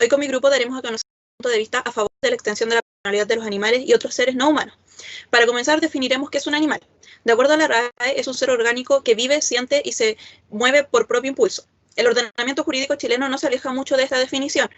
Hoy con mi grupo daremos a conocer un punto de vista a favor de la extensión de la personalidad de los animales y otros seres no humanos. Para comenzar, definiremos qué es un animal. De acuerdo a la RAE, es un ser orgánico que vive, siente y se mueve por propio impulso. El ordenamiento jurídico chileno no se aleja mucho de esta definición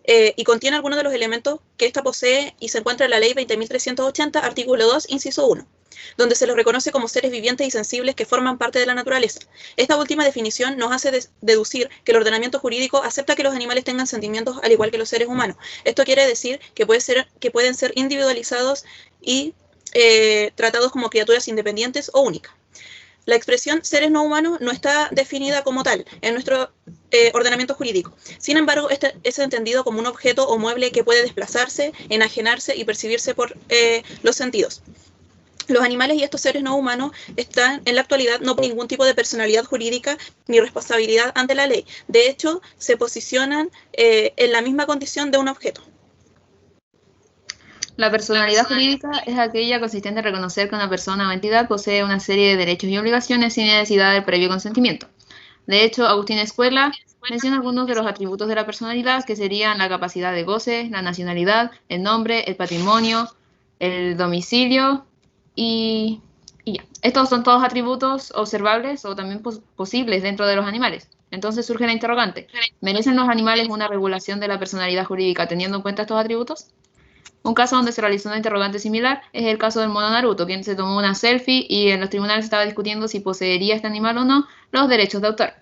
y contiene algunos de los elementos que ésta posee y se encuentra en la Ley 20.380, artículo 2, inciso 1, donde se los reconoce como seres vivientes y sensibles que forman parte de la naturaleza. Esta última definición nos hace deducir que el ordenamiento jurídico acepta que los animales tengan sentimientos al igual que los seres humanos. Esto quiere decir que pueden ser individualizados y tratados como criaturas independientes o únicas. La expresión seres no humanos no está definida como tal en nuestro ordenamiento jurídico. Sin embargo, este es entendido como un objeto o mueble que puede desplazarse, enajenarse y percibirse por los sentidos. Los animales y estos seres no humanos están en la actualidad no por ningún tipo de personalidad jurídica ni responsabilidad ante la ley. De hecho, se posicionan en la misma condición de un objeto. La personalidad jurídica es aquella consistente en reconocer que una persona o entidad posee una serie de derechos y obligaciones sin necesidad del previo consentimiento. De hecho, Agustín Escuela menciona algunos de los atributos de la personalidad, que serían la capacidad de goce, la nacionalidad, el nombre, el patrimonio, el domicilio y ya. Estos son todos atributos observables o también posibles dentro de los animales. Entonces surge la interrogante: ¿merecen los animales una regulación de la personalidad jurídica teniendo en cuenta estos atributos? Un caso donde se realizó una interrogante similar es el caso del mono Naruto, quien se tomó una selfie y en los tribunales estaba discutiendo si poseería este animal o no los derechos de autor.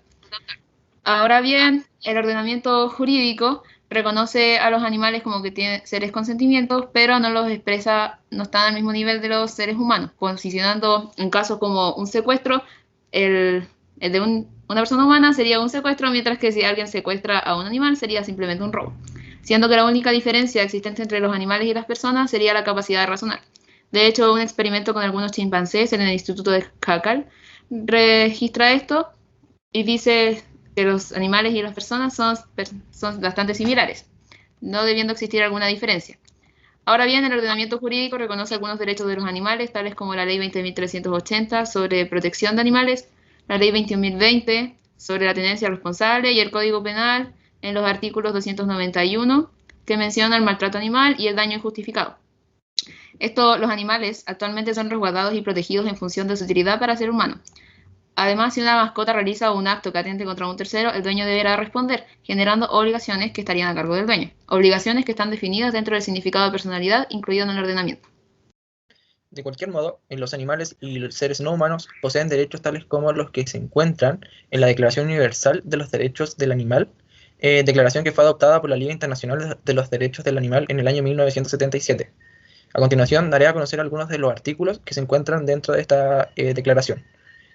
Ahora bien, el ordenamiento jurídico reconoce a los animales como que tienen seres con sentimientos, pero no los expresa, no están al mismo nivel de los seres humanos, posicionando un caso como un secuestro, el de una persona humana sería un secuestro, mientras que si alguien secuestra a un animal sería simplemente un robo, siendo que la única diferencia existente entre los animales y las personas sería la capacidad de razonar. De hecho, un experimento con algunos chimpancés en el Instituto de Cacal registra esto y dice que los animales y las personas son bastante similares, no debiendo existir alguna diferencia. Ahora bien, el ordenamiento jurídico reconoce algunos derechos de los animales, tales como la Ley 20.380 sobre protección de animales, la Ley 21.020 sobre la tenencia responsable y el Código Penal en los artículos 291 que menciona el maltrato animal y el daño injustificado. Los animales actualmente son resguardados y protegidos en función de su utilidad para el ser humano. Además, si una mascota realiza un acto que atente contra un tercero, el dueño deberá responder, generando obligaciones que estarían a cargo del dueño. Obligaciones que están definidas dentro del significado de personalidad incluido en el ordenamiento. De cualquier modo, los animales y los seres no humanos poseen derechos tales como los que se encuentran en la Declaración Universal de los Derechos del Animal, declaración que fue adoptada por la Liga Internacional de los Derechos del Animal en el año 1977. A continuación, daré a conocer algunos de los artículos que se encuentran dentro de esta declaración.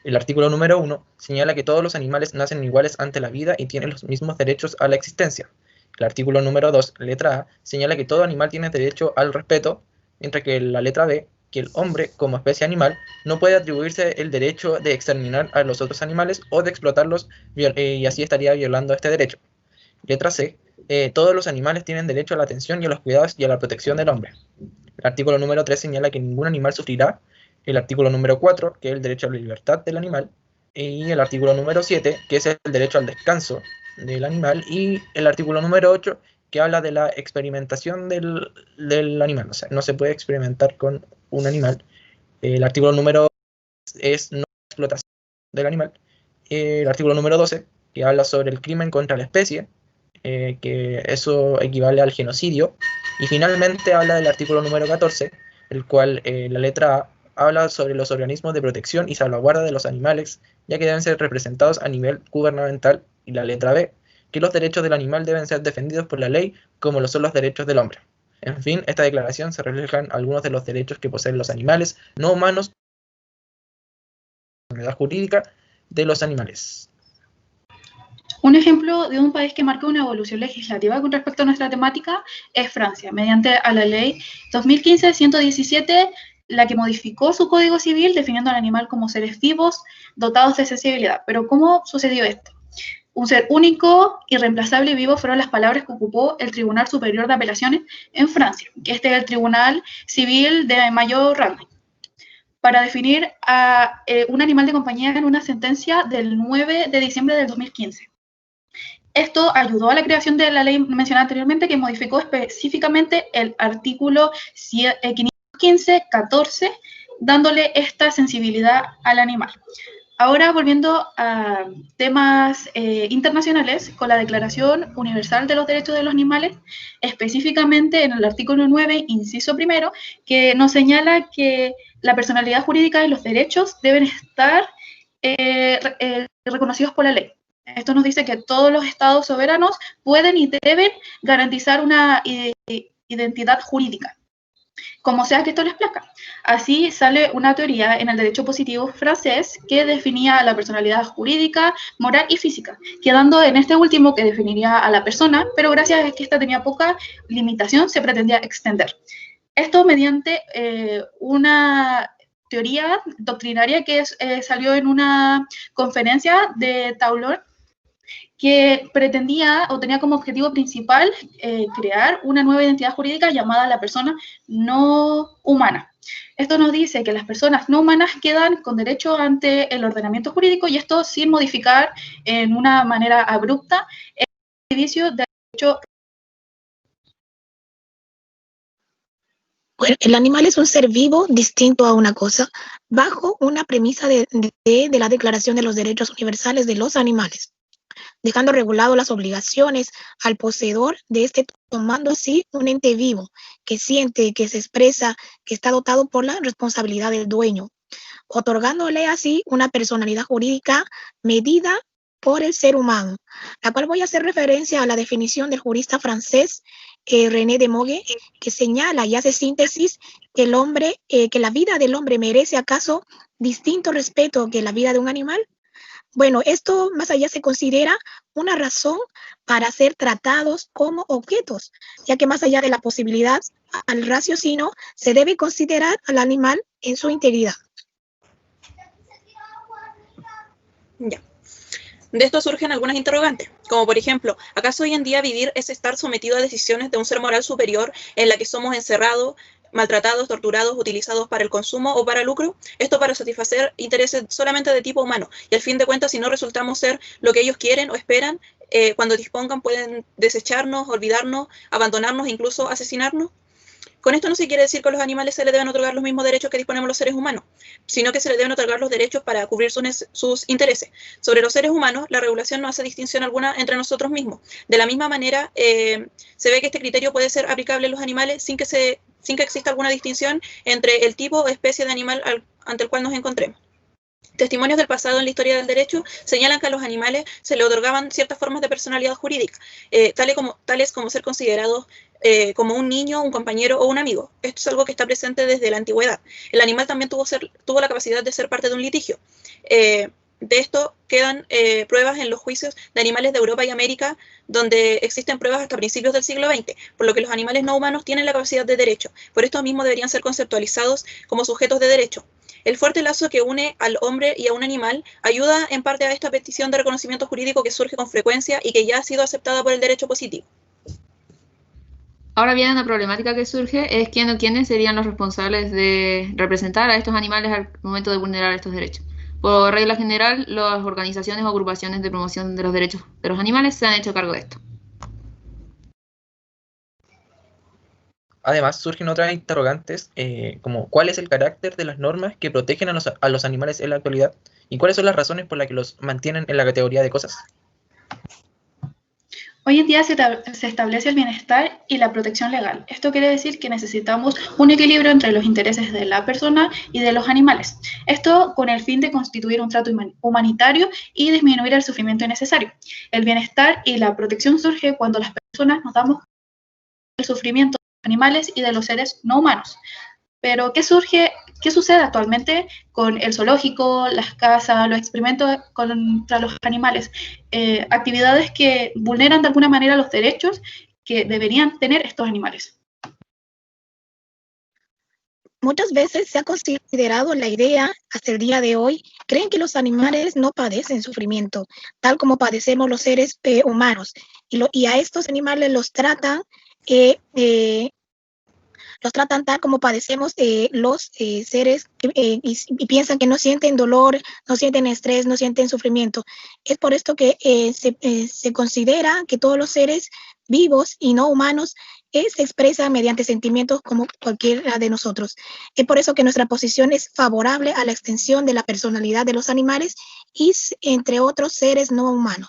El artículo número 1 señala que todos los animales nacen iguales ante la vida y tienen los mismos derechos a la existencia. El artículo número 2, letra A, señala que todo animal tiene derecho al respeto, mientras que la letra B, que el hombre, como especie animal, no puede atribuirse el derecho de exterminar a los otros animales o de explotarlos, y así estaría violando este derecho. Letra C, todos los animales tienen derecho a la atención y a los cuidados y a la protección del hombre. El artículo número 3 señala que ningún animal sufrirá. El artículo número 4, que es el derecho a la libertad del animal. Y el artículo número 7, que es el derecho al descanso del animal. Y el artículo número 8, que habla de la experimentación del animal. O sea, no se puede experimentar con un animal. El artículo número es no explotación del animal. El artículo número 12, que habla sobre el crimen contra la especie, que eso equivale al genocidio. Y finalmente habla del artículo número 14, el cual la letra A habla sobre los organismos de protección y salvaguarda de los animales, ya que deben ser representados a nivel gubernamental, y la letra B, que los derechos del animal deben ser defendidos por la ley, como lo son los derechos del hombre. En fin, esta declaración se reflejan algunos de los derechos que poseen los animales no humanos, la personalidad jurídica de los animales. Un ejemplo de un país que marca una evolución legislativa con respecto a nuestra temática es Francia, mediante a la ley 2015-117, la que modificó su Código Civil definiendo al animal como seres vivos dotados de sensibilidad. Pero ¿cómo sucedió esto? Un ser único, irreemplazable y vivo fueron las palabras que ocupó el Tribunal Superior de Apelaciones en Francia, que este es el Tribunal Civil de mayor rango, para definir a un animal de compañía en una sentencia del 9 de diciembre del 2015. Esto ayudó a la creación de la ley mencionada anteriormente, que modificó específicamente el artículo 515-14, dándole esta sensibilidad al animal. Ahora, volviendo a temas internacionales, con la Declaración Universal de los Derechos de los Animales, específicamente en el artículo 9, inciso primero, que nos señala que la personalidad jurídica y los derechos deben estar reconocidos por la ley. Esto nos dice que todos los estados soberanos pueden y deben garantizar una identidad jurídica, como sea que esto les plazca. Así sale una teoría en el derecho positivo francés que definía la personalidad jurídica, moral y física, quedando en este último que definiría a la persona, pero gracias a que esta tenía poca limitación se pretendía extender. Esto mediante una teoría doctrinaria que salió en una conferencia de Toulon, que pretendía o tenía como objetivo principal crear una nueva identidad jurídica llamada la persona no humana. Esto nos dice que las personas no humanas quedan con derecho ante el ordenamiento jurídico, y esto sin modificar en una manera abrupta el servicio de derecho. Bueno, el animal es un ser vivo distinto a una cosa, bajo una premisa de la Declaración de los Derechos Universales de los Animales, dejando regulado las obligaciones al poseedor de este, tomando así un ente vivo que siente, que se expresa, que está dotado por la responsabilidad del dueño, otorgándole así una personalidad jurídica medida por el ser humano, la cual voy a hacer referencia a la definición del jurista francés René de Moguet, que señala y hace síntesis que el hombre, que la vida del hombre merece acaso distinto respeto que la vida de un animal. Bueno, esto más allá se considera una razón para ser tratados como objetos, ya que más allá de la posibilidad al raciocinio, se debe considerar al animal en su integridad. Ya. De esto surgen algunas interrogantes, como por ejemplo, ¿acaso hoy en día vivir es estar sometido a decisiones de un ser moral superior en la que somos encerrados, maltratados, torturados, utilizados para el consumo o para el lucro? Esto para satisfacer intereses solamente de tipo humano, y al fin de cuentas, si no resultamos ser lo que ellos quieren o esperan, cuando dispongan pueden desecharnos, olvidarnos, abandonarnos, incluso asesinarnos. Con esto no se quiere decir que a los animales se les deben otorgar los mismos derechos que disponemos los seres humanos, sino que se les deben otorgar los derechos para cubrir sus intereses. Sobre los seres humanos, la regulación no hace distinción alguna entre nosotros mismos. De la misma manera, se ve que este criterio puede ser aplicable a los animales sin que exista alguna distinción entre el tipo o especie de animal ante el cual nos encontremos. Testimonios del pasado en la historia del derecho señalan que a los animales se le otorgaban ciertas formas de personalidad jurídica, tales como ser considerados como un niño, un compañero o un amigo. Esto es algo que está presente desde la antigüedad. El animal también tuvo la capacidad de ser parte de un litigio. De esto quedan pruebas en los juicios de animales de Europa y América, donde existen pruebas hasta principios del siglo XX, por lo que los animales no humanos tienen la capacidad de derecho. Por esto mismo deberían ser conceptualizados como sujetos de derecho. El fuerte lazo que une al hombre y a un animal ayuda en parte a esta petición de reconocimiento jurídico que surge con frecuencia y que ya ha sido aceptada por el derecho positivo. Ahora bien, una problemática que surge es quién o quiénes serían los responsables de representar a estos animales al momento de vulnerar estos derechos. Por regla general, las organizaciones o agrupaciones de promoción de los derechos de los animales se han hecho cargo de esto. Además, surgen otras interrogantes, como ¿cuál es el carácter de las normas que protegen a los animales en la actualidad? ¿Y cuáles son las razones por las que los mantienen en la categoría de cosas? Hoy en día se establece el bienestar y la protección legal. Esto quiere decir que necesitamos un equilibrio entre los intereses de la persona y de los animales. Esto con el fin de constituir un trato humanitario y disminuir el sufrimiento innecesario. El bienestar y la protección surge cuando las personas nos damos cuenta del sufrimiento de los animales y de los seres no humanos. Pero, ¿qué sucede actualmente con el zoológico, las casas, los experimentos contra los animales? Actividades que vulneran de alguna manera los derechos que deberían tener estos animales. Muchas veces se ha considerado la idea, hasta el día de hoy, creen que los animales no padecen sufrimiento, tal como padecemos los seres humanos, y a estos animales los tratan los tratan tal como padecemos los seres y piensan que no sienten dolor, no sienten estrés, no sienten sufrimiento. Es por esto que se considera que todos los seres vivos y no humanos se expresan mediante sentimientos como cualquiera de nosotros. Es por eso que nuestra posición es favorable a la extensión de la personalidad de los animales y entre otros seres no humanos.